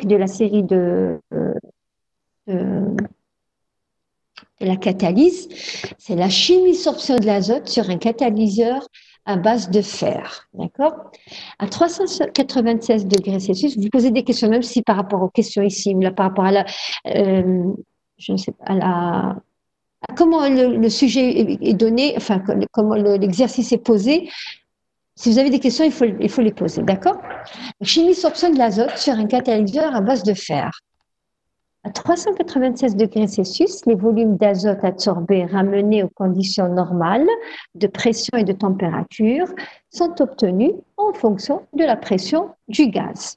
5 de la série de la catalyse, c'est la chimie-sorption de l'azote sur un catalyseur à base de fer. D'accord? À 396 degrés Celsius, vous posez des questions, même si par rapport aux questions ici, là, par rapport à la, je ne sais pas, à comment le sujet est donné, enfin, comment l'exercice est posé. Si vous avez des questions, il faut les poser. D'accord? Chimie-sorption de l'azote sur un catalyseur à base de fer. À 396 degrés Celsius, les volumes d'azote absorbés ramenés aux conditions normales de pression et de température sont obtenus en fonction de la pression du gaz.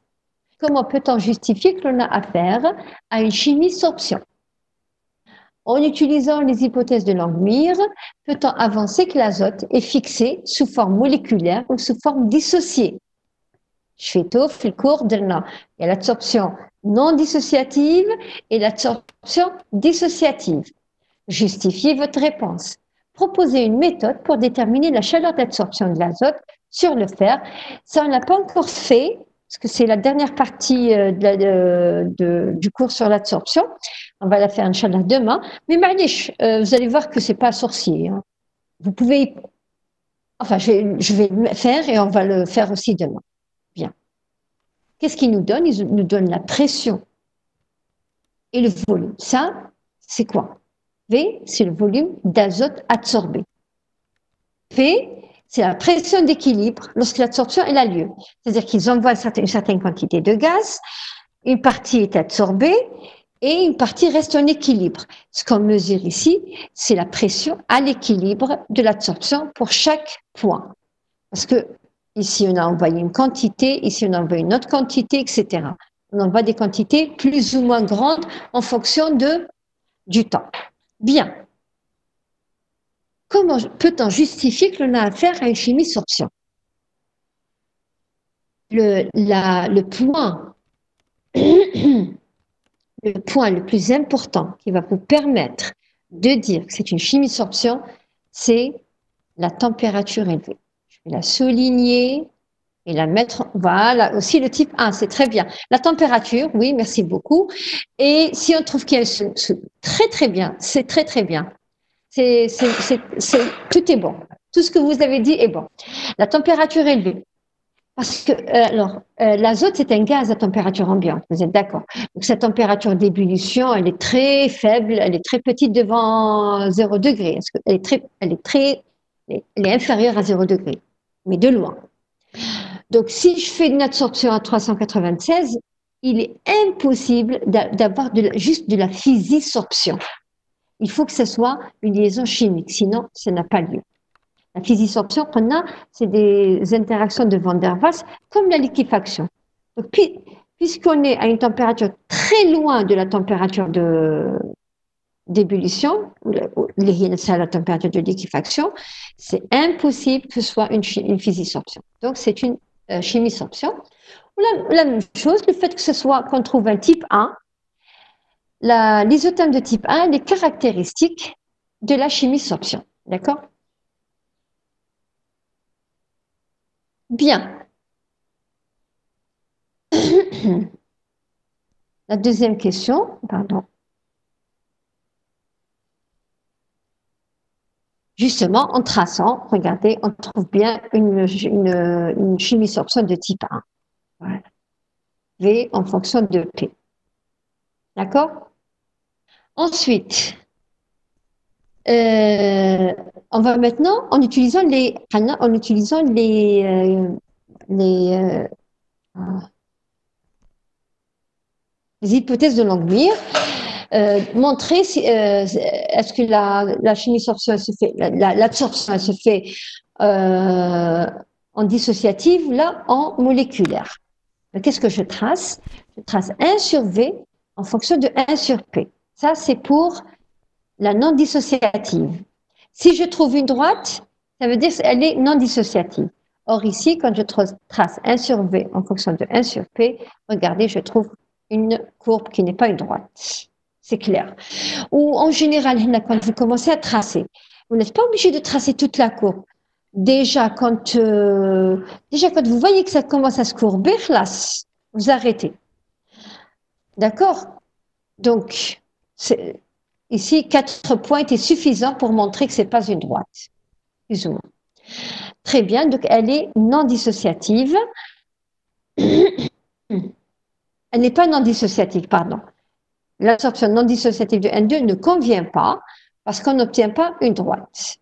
Comment peut-on justifier que l'on a affaire à une chimie-sorption? En utilisant les hypothèses de Langmuir, peut-on avancer que l'azote est fixé sous forme moléculaire ou sous forme dissociée? شفيتو في الكور درنا l'absorption non dissociative et l'absorption dissociative. Justifiez votre réponse. Proposez une méthode pour déterminer la chaleur d'absorption de l'azote sur le fer. Ça, on ne l'a pas encore fait, parce que c'est la dernière partie du cours sur l'absorption. On va la faire, Inch'Allah, demain. Mais معليش, vous allez voir que ce n'est pas sorcier. Hein. Vous pouvez... Enfin, je vais le faire et on va le faire aussi demain. Bien. Qu'est-ce qu'il nous donne? Il nous donne la pression et le volume. Ça, c'est quoi? V, c'est le volume d'azote absorbé. P, c'est la pression d'équilibre lorsque l'absorption a lieu. C'est-à-dire qu'ils envoient une certaine quantité de gaz, une partie est absorbée et une partie reste en équilibre. Ce qu'on mesure ici, c'est la pression à l'équilibre de l'absorption pour chaque point. Parce que ici, on a envoyé une quantité, ici, on a envoyé une autre quantité, etc. On envoie des quantités plus ou moins grandes en fonction du temps. Bien. Comment peut-on justifier que l'on a affaire à une chimie-sorption? Le point le plus important qui va vous permettre de dire que c'est une chimie-sorption, c'est la température élevée. Je vais la souligner et la mettre, voilà, aussi le type 1, c'est très bien. La température, oui, merci beaucoup. Et si on trouve qu'elle se très très bien, c'est très très bien. Tout est bon. Tout ce que vous avez dit est bon. La température élevée. Parce que, l'azote, c'est un gaz à température ambiante, vous êtes d'accord? Donc, sa température d'ébullition, elle est très faible, elle est très petite devant 0 degré. Elle est inférieure à 0 degré, mais de loin. Donc, si je fais une absorption à 396, il est impossible d'avoir juste de la physisorption. Il faut que ce soit une liaison chimique, sinon ça n'a pas lieu. La physisorption qu'on a, c'est des interactions de Van der Waals comme la liquéfaction. Donc, puisqu'on est à une température très loin de la température d'ébullition, la température de liquéfaction, c'est impossible que ce soit une physisorption. Donc, c'est une chimie-sorption. La même chose, le fait que ce soit qu'on trouve un type 1, l'isotherme de type 1, les caractéristiques de la chimie-sorption. D'accord? Bien. La deuxième question, pardon. Justement, en traçant, regardez, on trouve bien une chimie-sorption de type 1. Voilà. V en fonction de P. D'accord? Ensuite, on va maintenant, en utilisant les hypothèses de Langmuir, montrer est-ce que la chimie-sorption se fait, l'absorption se fait en dissociative, là en moléculaire. Qu'est-ce que je trace? Je trace 1 sur V en fonction de 1 sur P. Ça, c'est pour la non dissociative. Si je trouve une droite, ça veut dire qu'elle est non dissociative. Or ici, quand je trace 1 sur V en fonction de 1 sur P, regardez, je trouve une courbe qui n'est pas une droite. C'est clair. Ou en général, quand vous commencez à tracer, vous n'êtes pas obligé de tracer toute la courbe. Déjà, quand vous voyez que ça commence à se courber, vous arrêtez. D'accord? Donc, ici, 4 points étaient suffisants pour montrer que ce n'est pas une droite, plus ou moins. Très bien, donc elle est non dissociative. Elle n'est pas non dissociative, pardon. L'absorption non dissociative de N2 ne convient pas parce qu'on n'obtient pas une droite.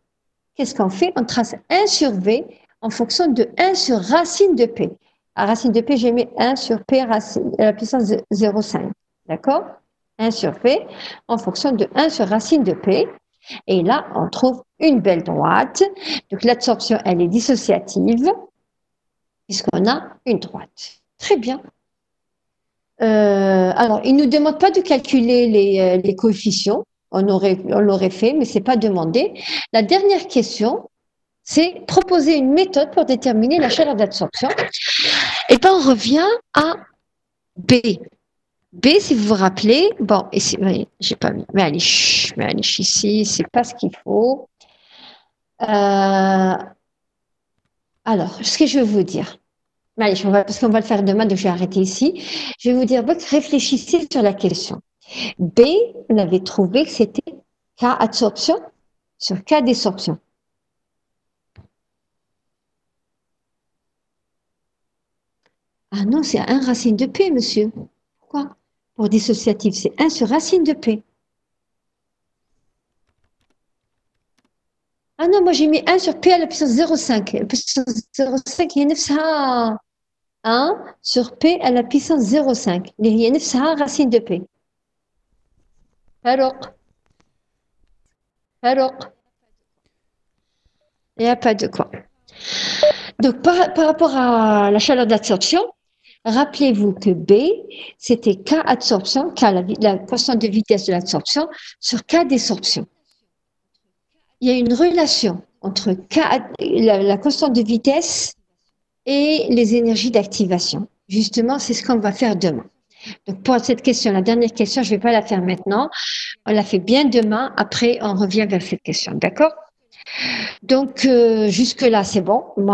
Qu'est-ce qu'on fait? On trace 1 sur V en fonction de 1 sur racine de P. À racine de P, j'ai mis 1 sur P racine, à la puissance 0,5. D'accord? 1 sur P en fonction de 1 sur racine de P. Et là, on trouve une belle droite. Donc, l'absorption, elle est dissociative puisqu'on a une droite. Très bien. Alors, il ne nous demande pas de calculer les coefficients. On l'aurait fait, mais ce n'est pas demandé. La dernière question, c'est proposer une méthode pour déterminer la chaleur d'absorption. Et bien, on revient à B. B, si vous vous rappelez, bon, et j'ai pas mis, mais allez, ici, c'est pas ce qu'il faut. Alors, ce que je veux vous dire, allez, parce qu'on va le faire demain, donc je vais arrêter ici. Je vais vous dire, réfléchissez sur la question. B, on avait trouvé que c'était K absorption sur K désorption. Ah non, c'est 1 racine de P, monsieur. Pourquoi? Pour dissociatif, c'est 1 sur racine de P. Ah non, moi j'ai mis 1 sur P à la puissance 0,5. La puissance 0,5 هي نفسها 1 sur P à la puissance 0,5 اللي هي نفسها racine de P. فاروق il n'y a pas de quoi. Donc par rapport à la chaleur d'absorption, rappelez-vous que B, c'était K absorption, K, la constante de vitesse de l'absorption, sur K désorption. Il y a une relation entre K, la constante de vitesse et les énergies d'activation. Justement, c'est ce qu'on va faire demain. Donc, pour cette question, la dernière question, je ne vais pas la faire maintenant. On la fait bien demain. Après, on revient vers cette question. D'accord? Donc, jusque-là, c'est bon. Moi,